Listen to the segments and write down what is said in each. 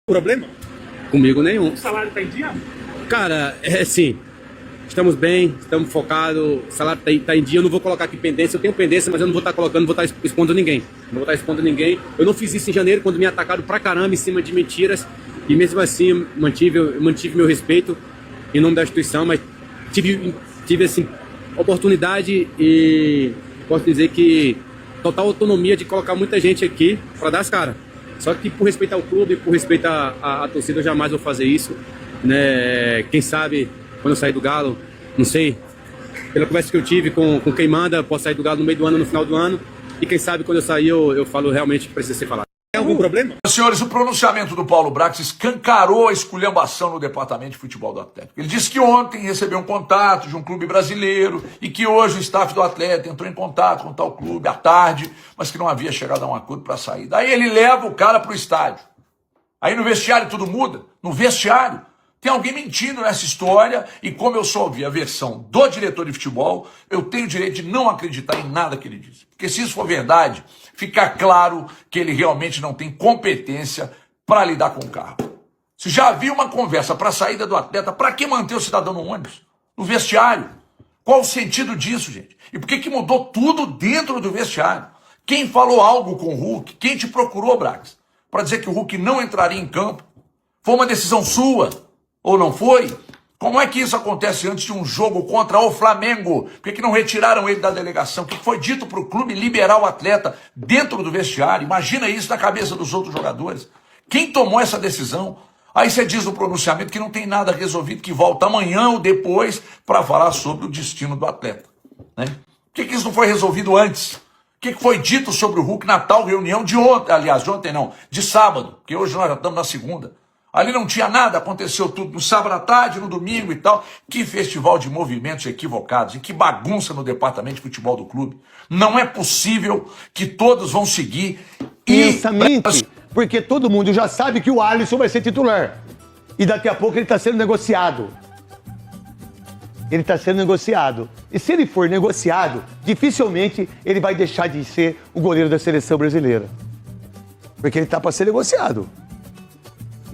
Problema? Comigo nenhum. O salário tá em dia? Cara, sim. Estamos bem, estamos focados, o salário tá em dia. Eu não vou colocar aqui pendência, eu tenho pendência, mas eu não vou estar colocando, não vou estar expondo ninguém. Não vou estar expondo ninguém. Eu não fiz isso em janeiro, quando me atacaram pra caramba em cima de mentiras. E mesmo assim, mantive meu respeito em nome da instituição, mas tive assim, oportunidade e posso dizer que total autonomia de colocar muita gente aqui para dar as caras. Só que por respeito ao clube, por respeito à torcida, eu jamais vou fazer isso, né? Quem sabe, quando eu sair do Galo, não sei, pela conversa que eu tive com quem manda, posso sair do Galo no meio do ano, no final do ano, e quem sabe quando eu sair, eu falo realmente que precisa ser falado. Tem algum problema? Senhores, o pronunciamento do Paulo Brax escancarou a esculhambação no departamento de futebol do Atlético. Ele disse que ontem recebeu um contato de um clube brasileiro e que hoje o staff do Atlético entrou em contato com tal clube à tarde, mas que não havia chegado a um acordo para sair. Daí ele leva o cara para o estádio. Aí no vestiário tudo muda. No vestiário tem alguém mentindo nessa história e como eu só ouvi a versão do diretor de futebol, eu tenho o direito de não acreditar em nada que ele diz. Porque se isso for verdade, fica claro que ele realmente não tem competência para lidar com o carro. Se já havia uma conversa para a saída do atleta, para que manter o cidadão no ônibus? No vestiário? Qual o sentido disso, gente? E por que mudou tudo dentro do vestiário? Quem falou algo com o Hulk? Quem te procurou, Brax? Para dizer que o Hulk não entraria em campo? Foi uma decisão sua? Ou não foi? Como é que isso acontece antes de um jogo contra o Flamengo? Por que não retiraram ele da delegação? O que foi dito para o clube liberar o atleta dentro do vestiário? Imagina isso na cabeça dos outros jogadores. Quem tomou essa decisão? Aí você diz no pronunciamento que não tem nada resolvido, que volta amanhã ou depois para falar sobre o destino do atleta. Né? Por que isso não foi resolvido antes? O que foi dito sobre o Hulk na tal reunião de ontem? Aliás, de ontem não, de sábado, porque hoje nós já estamos na segunda. Ali não tinha nada, aconteceu tudo no sábado à tarde, no domingo e tal. Que festival de movimentos equivocados e que bagunça no departamento de futebol do clube. Não é possível que todos vão seguir intensamente, porque todo mundo já sabe que o Alisson vai ser titular. E daqui a pouco ele está sendo negociado. Ele está sendo negociado. E se ele for negociado, dificilmente ele vai deixar de ser o goleiro da seleção brasileira. Porque ele está para ser negociado.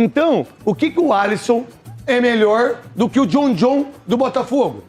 Então, o que o Alisson é melhor do que o John do Botafogo?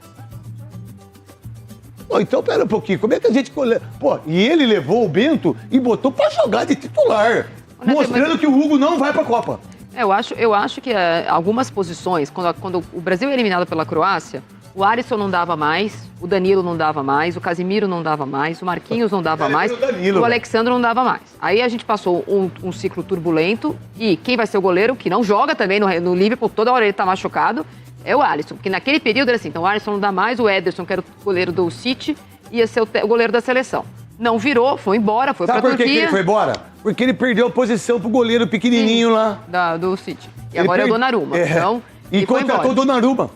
Pô, então, pera um pouquinho, como é que a gente... Pô, e ele levou o Bento e botou pra jogar de titular, mostrando que o Hugo não vai pra Copa. Eu acho que algumas posições, quando o Brasil é eliminado pela Croácia, o Alisson não dava mais, o Danilo não dava mais, o Casimiro não dava mais, o Marquinhos não dava mais, o Alexandre não dava mais. Aí a gente passou um ciclo turbulento e quem vai ser o goleiro, que não joga também no Liverpool, toda hora ele tá machucado, é o Alisson. Porque naquele período era assim, então o Alisson não dá mais, o Ederson, que era o goleiro do City, ia ser o goleiro da seleção. Não virou, foi embora, foi pra Turquia. Sabe por que ele foi embora? Porque ele perdeu a posição pro goleiro pequenininho lá. Do City. E agora é o Donnarumma. Então... E contratou o Donnarumma.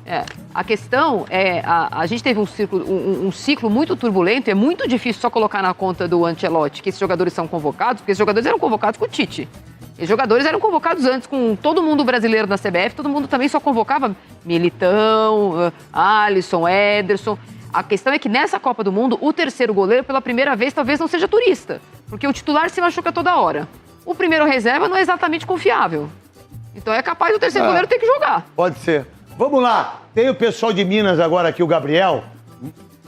A questão é, a gente teve um ciclo muito turbulento, é muito difícil só colocar na conta do Ancelotti que esses jogadores são convocados, porque esses jogadores eram convocados com o Tite. Os jogadores eram convocados antes com todo mundo brasileiro da CBF, todo mundo também só convocava Militão, Alisson, Ederson. A questão é que nessa Copa do Mundo, o terceiro goleiro, pela primeira vez, talvez não seja turista, porque o titular se machuca toda hora. O primeiro reserva não é exatamente confiável. Então é capaz do terceiro goleiro ter que jogar. Pode ser. Vamos lá. Tem o pessoal de Minas agora aqui, o Gabriel,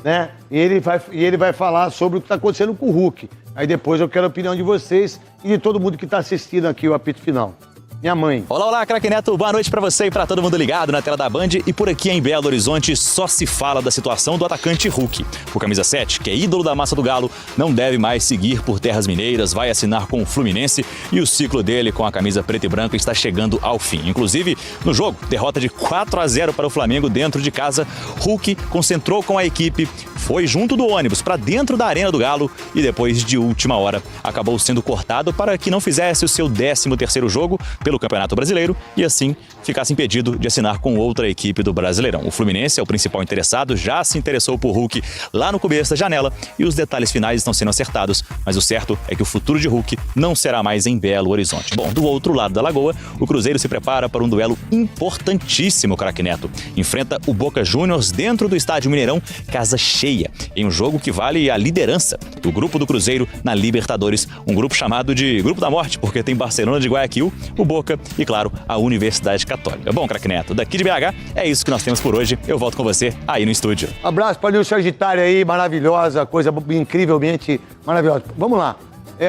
né? E ele vai falar sobre o que está acontecendo com o Hulk. Aí depois eu quero a opinião de vocês e de todo mundo que está assistindo aqui o apito final. Minha mãe. Olá, olá, craque Neto. Boa noite pra você e pra todo mundo ligado na tela da Band. E por aqui em Belo Horizonte só se fala da situação do atacante Hulk. O camisa 7, que é ídolo da massa do Galo, não deve mais seguir por terras mineiras, vai assinar com o Fluminense e o ciclo dele com a camisa preta e branca está chegando ao fim. Inclusive, no jogo, derrota de 4-0 para o Flamengo dentro de casa, Hulk concentrou com a equipe, foi junto do ônibus para dentro da Arena do Galo e depois de última hora acabou sendo cortado para que não fizesse o seu 13º jogo pelo Campeonato Brasileiro e assim ficasse impedido de assinar com outra equipe do Brasileirão. O Fluminense é o principal interessado, já se interessou por Hulk lá no começo da janela e os detalhes finais estão sendo acertados, mas o certo é que o futuro de Hulk não será mais em Belo Horizonte. Bom, do outro lado da lagoa, o Cruzeiro se prepara para um duelo importantíssimo, craque Neto. Enfrenta o Boca Juniors dentro do estádio Mineirão, casa cheia 6h30, em um jogo que vale a liderança do grupo do Cruzeiro na Libertadores, um grupo chamado de Grupo da Morte, porque tem Barcelona de Guayaquil, o Boca e, claro, a Universidade Católica. Bom, craque Neto, daqui de BH, é isso que nós temos por hoje. Eu volto com você aí no estúdio. Abraço para o Sagitário aí, maravilhosa, coisa incrivelmente maravilhosa. Vamos lá.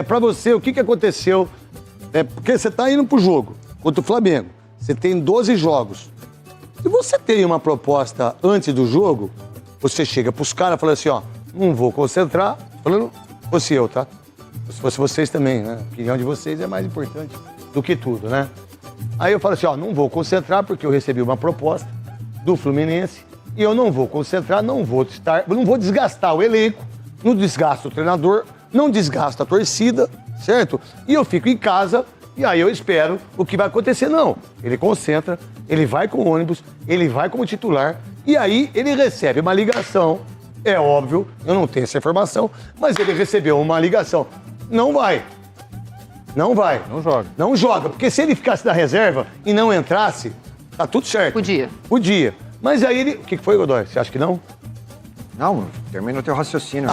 Para você, o que aconteceu? Porque você está indo pro jogo contra o Flamengo. Você tem 12 jogos. Se você tem uma proposta antes do jogo, você chega pros caras e fala assim, ó, não vou concentrar, falando, fosse eu, tá? Se fosse vocês também, né? A opinião de vocês é mais importante do que tudo, né? Aí eu falo assim, ó, não vou concentrar porque eu recebi uma proposta do Fluminense e eu não vou concentrar, não vou desgastar o elenco, não desgasto o treinador, não desgasto a torcida, certo? E eu fico em casa e aí eu espero o que vai acontecer. Não, ele concentra, ele vai com o ônibus, ele vai como titular e aí ele recebe uma ligação. É óbvio, eu não tenho essa informação, mas ele recebeu uma ligação. Não vai. Não vai. Não joga. Não joga, porque se ele ficasse na reserva e não entrasse, tá tudo certo. Podia. Podia. Mas aí ele... O que foi, Godoy? Você acha que não? Não, termina o teu raciocínio.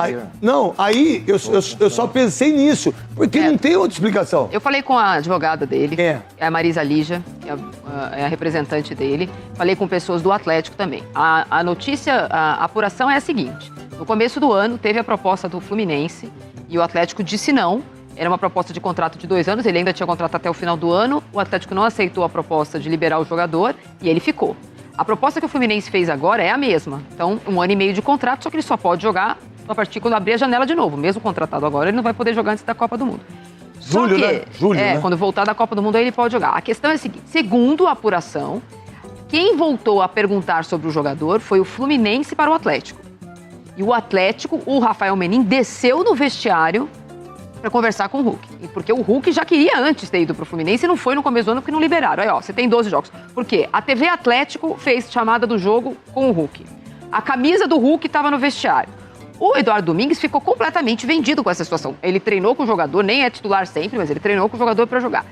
Aí eu só pensei nisso, porque não tem outra explicação. Eu falei com a advogada dele, É. a Marisa Lígia, que é a representante dele. Falei com pessoas do Atlético também. A notícia, a apuração é a seguinte. No começo do ano, teve a proposta do Fluminense e o Atlético disse não. Era uma proposta de contrato de 2 anos, ele ainda tinha contrato até o final do ano. O Atlético não aceitou a proposta de liberar o jogador e ele ficou. A proposta que o Fluminense fez agora é a mesma. Então, 1 ano e meio de contrato, só que ele só pode jogar a partir quando abrir a janela de novo. Mesmo contratado agora, ele não vai poder jogar antes da Copa do Mundo. Julho, só que, né? Julho, né? Quando voltar da Copa do Mundo, aí ele pode jogar. A questão é a seguinte, segundo a apuração, quem voltou a perguntar sobre o jogador foi o Fluminense para o Atlético. E o Atlético, o Rafael Menin, desceu no vestiário para conversar com o Hulk. Porque o Hulk já queria antes ter ido pro Fluminense e não foi no começo do ano porque não liberaram. Aí, ó, você tem 12 jogos. Por quê? A TV Atlético fez chamada do jogo com o Hulk. A camisa do Hulk estava no vestiário. O Eduardo Domingues ficou completamente vendido com essa situação. Ele treinou com o jogador, nem é titular sempre, mas ele treinou com o jogador para jogar.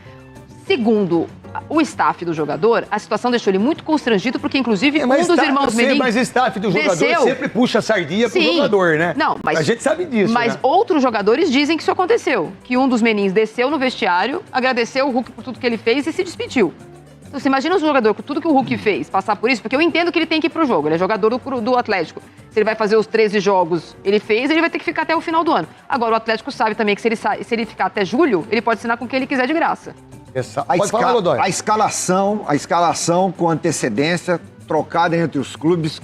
Segundo o staff do jogador, a situação deixou ele muito constrangido, porque inclusive um dos irmãos Menin... Mas staff do jogador desceu. sempre puxa a sardinha pro jogador, né? Não, mas, a gente sabe disso, Mas né? outros jogadores dizem que isso aconteceu. Que um dos Menins desceu no vestiário, agradeceu o Hulk por tudo que ele fez e se despediu. Então, você imagina um jogador com tudo que o Hulk fez, passar por isso, porque eu entendo que ele tem que ir pro jogo, ele é jogador do Atlético. Se ele vai fazer os 13 jogos, ele vai ter que ficar até o final do ano. Agora, o Atlético sabe também que se ele ficar até julho, ele pode assinar com quem ele quiser de graça. A escalação com antecedência, trocada entre os clubes,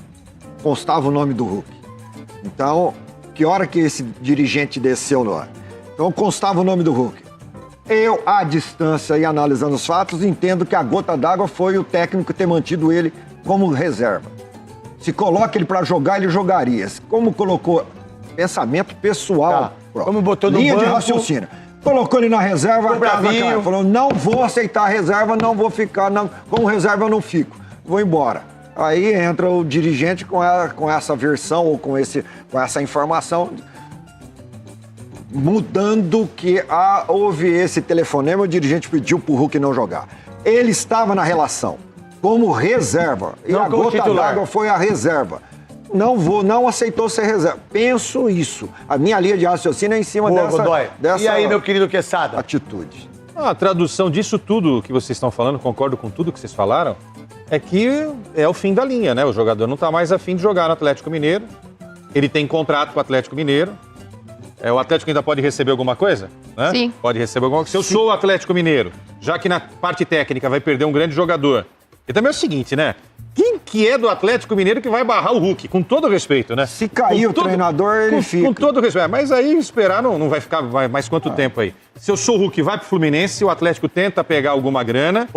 constava o nome do Hulk. Então, que hora que esse dirigente desceu no ar? Então, constava o nome do Hulk. Eu, à distância e analisando os fatos, entendo que a gota d'água foi o técnico ter mantido ele como reserva. Se coloca ele para jogar, ele jogaria. Como colocou pensamento pessoal, como botou no linha banco, de raciocínio. Colocou ele na reserva, bravinho. falou, não vou aceitar a reserva, não vou ficar, não, como reserva eu não fico, vou embora. Aí entra o dirigente com essa versão ou com essa informação, mudando que houve esse telefonema, o dirigente pediu pro Hulk não jogar. Ele estava na relação como reserva, e não a gota d'água foi a reserva. Não aceitou ser reserva. Penso isso. A minha linha de raciocínio é em cima dessa E aí, meu querido Quesada? Atitude. A tradução disso tudo que vocês estão falando, concordo com tudo que vocês falaram, é que é o fim da linha, né? O jogador não está mais afim de jogar no Atlético Mineiro. Ele tem contrato com o Atlético Mineiro. O Atlético ainda pode receber alguma coisa? Né? Sim. Pode receber alguma coisa. Se eu sou o Atlético Mineiro, já que na parte técnica vai perder um grande jogador. E também é o seguinte, né? Quem que é do Atlético Mineiro que vai barrar o Hulk? Com todo respeito, né? Se cair o treinador, ele fica. Com todo respeito. Mas aí esperar não vai ficar mais quanto tempo aí? Se eu sou o Hulk, vai pro Fluminense, o Atlético tenta pegar alguma grana.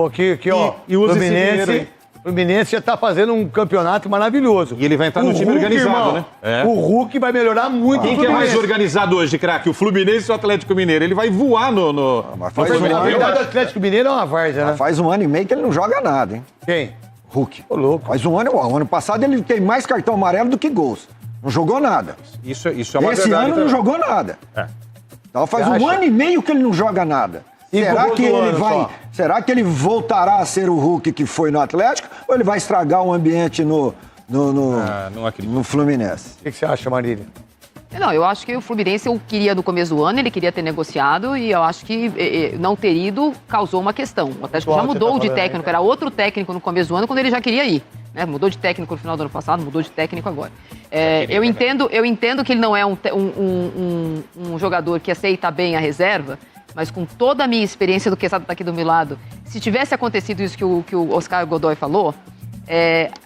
E usa esse dinheiro aí. O Fluminense já tá fazendo um campeonato maravilhoso. E ele vai entrar no time organizado, irmão, né? O Hulk vai melhorar muito. Quem que é mais organizado hoje, craque? O Fluminense ou o Atlético Mineiro? Ele vai voar no... Mas A verdade, o Atlético Mineiro é uma várzea, né? Faz 1 ano e meio que ele não joga nada, hein? Quem? Hulk. Ô, louco. Faz o ano passado ele tem mais cartão amarelo do que gols. Não jogou nada. Isso é uma Esse verdade ano também. não jogou nada. Então faz Você 1 acha? ano e meio que ele não joga nada. Será que ele voltará a ser o Hulk que foi no Atlético? Ou ele vai estragar o ambiente no não acredito. no Fluminense. O que você acha, Marília? Não, eu acho que o Fluminense eu queria no começo do ano, ele queria ter negociado e eu acho que não ter ido causou uma questão. O Atlético já mudou de técnico, era outro técnico no começo do ano quando ele já queria ir. Né? Mudou de técnico no final do ano passado, mudou de técnico agora. Eu entendo que ele não é um jogador que aceita bem a reserva, mas com toda a minha experiência do Quesada tá aqui do meu lado, se tivesse acontecido isso que o Oscar Godoy falou,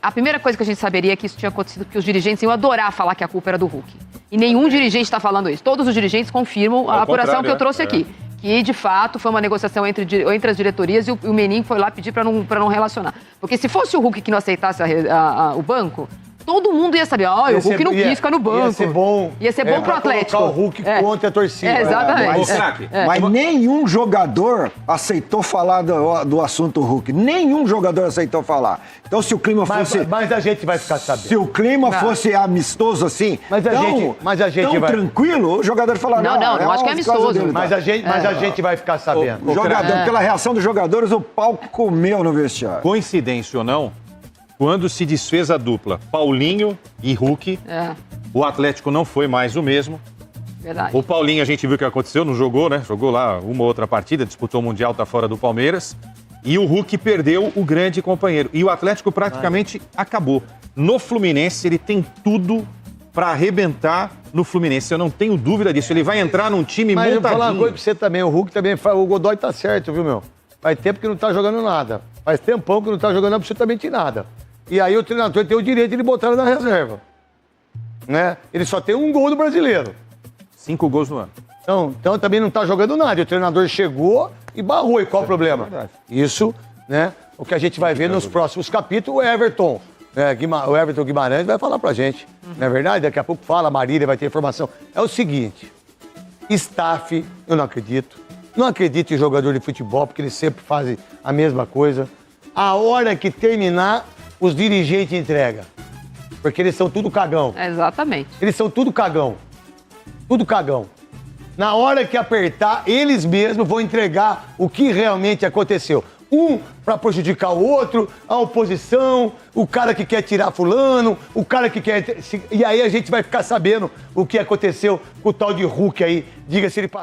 a primeira coisa que a gente saberia é que isso tinha acontecido, porque os dirigentes iam adorar falar que a culpa era do Hulk. E nenhum dirigente está falando isso. Todos os dirigentes confirmam a apuração que eu trouxe aqui. Que, de fato, foi uma negociação entre as diretorias e o Menin foi lá pedir para não relacionar. Porque se fosse o Hulk que não aceitasse o banco, todo mundo ia saber, o Hulk não quis ficar no banco. Ia ser bom pro Atlético. Colocar o Hulk contra a torcida. Exatamente. Mas nenhum jogador aceitou falar do assunto Hulk. Nenhum jogador aceitou falar. Então, se o clima fosse... Mas a gente vai ficar sabendo. Se o clima fosse amistoso assim, mas a gente vai... tranquilo, o jogador falaria... Não acho que é amistoso. Mas a gente vai ficar sabendo. Pela reação dos jogadores, o pau comeu no vestiário. Coincidência ou não, quando se desfez a dupla Paulinho e Hulk, o Atlético não foi mais o mesmo. Verdade. O Paulinho, a gente viu o que aconteceu, não jogou, né? Jogou lá uma ou outra partida, disputou o Mundial, tá fora do Palmeiras. E o Hulk perdeu o grande companheiro. E o Atlético praticamente acabou. No Fluminense, ele tem tudo para arrebentar no Fluminense. Eu não tenho dúvida disso. Ele vai entrar num time montadinho. Mas eu vou falar uma coisa pra você também. O Hulk também, o Godoy tá certo, viu, meu? Faz tempo que não tá jogando nada. Faz tempão que não tá jogando absolutamente nada. E aí o treinador tem o direito de botar ele na reserva. Né? Ele só tem um gol do Brasileiro. 5 gols no ano. Então também não tá jogando nada. E o treinador chegou e barrou. E qual o problema? Isso, né? O que a gente vai ver nos próximos capítulos, o Everton. O Everton Guimarães vai falar pra gente. Não é verdade? Daqui a pouco fala, a Marília vai ter informação. É o seguinte, staff, eu não acredito. Não acredito em jogador de futebol, porque eles sempre fazem a mesma coisa. A hora que terminar, os dirigentes entregam. Porque eles são tudo cagão. Exatamente. Eles são tudo cagão. Tudo cagão. Na hora que apertar, eles mesmos vão entregar o que realmente aconteceu. Um para prejudicar o outro, a oposição, o cara que quer tirar fulano, o cara que quer... E aí a gente vai ficar sabendo o que aconteceu com o tal de Hulk aí. Diga se ele passa.